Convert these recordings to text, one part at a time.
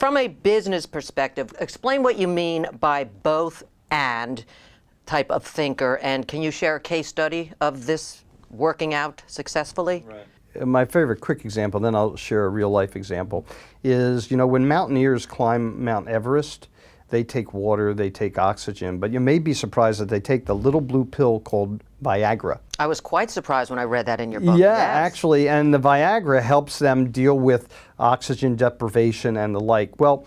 From a business perspective, explain what you mean by both and type of thinker, and can you share a case study of this working out successfully? Right. My favorite quick example, then I'll share a real life example, is, you know, when mountaineers climb Mount Everest, they take water, they take oxygen, but you may be surprised that they take the little blue pill called Viagra. I was quite surprised when I read that in your book. Yeah, Yes. actually, and the Viagra helps them deal with oxygen deprivation and the like. Well,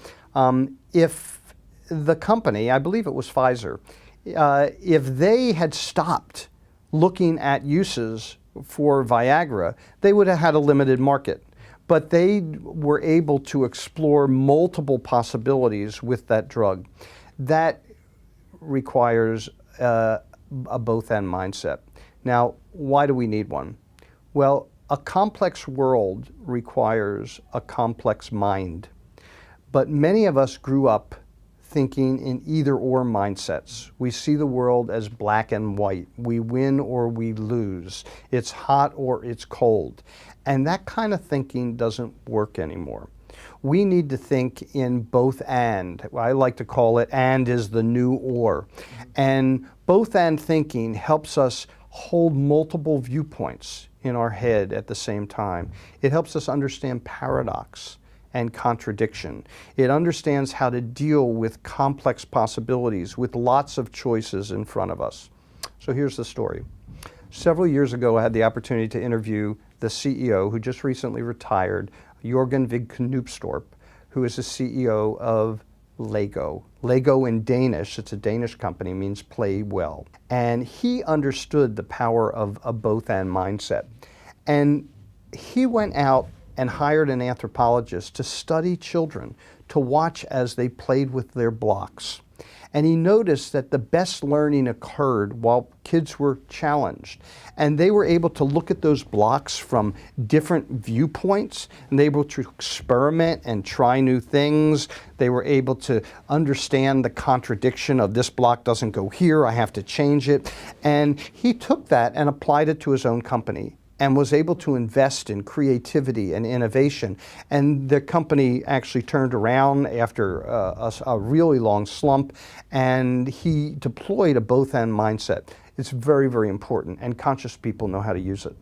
if the company, I believe it was Pfizer, if they had stopped looking at uses for Viagra, they would have had a limited market. But they were able to explore multiple possibilities with that drug. That requires a both-and mindset. Now, why do we need one? Well, a complex world requires a complex mind. But many of us grew up thinking in either-or mindsets. We see the world as black and white. We win or we lose. It's hot or it's cold. And that kind of thinking doesn't work anymore. We need to think in both and. I like to call it and is the new or. And both and thinking helps us hold multiple viewpoints in our head at the same time. It helps us understand paradox and contradiction. It understands how to deal with complex possibilities with lots of choices in front of us. So here's the story. Several years ago, I had the opportunity to interview the CEO who just recently retired, Jørgen Vig Knupstorp, who is the CEO of Lego. Lego in Danish, it's a Danish company, means play well. And he understood the power of a both-and mindset. And he went out and hired an anthropologist to study children, to watch as they played with their blocks. And he noticed that the best learning occurred while kids were challenged. And they were able to look at those blocks from different viewpoints, and they were able to experiment and try new things. They were able to understand the contradiction of this block doesn't go here, I have to change it. And he took that and applied it to his own company, and was able to invest in creativity and innovation. And the company actually turned around after a really long slump, and he deployed a both-and mindset. It's very, very important, and conscious people know how to use it.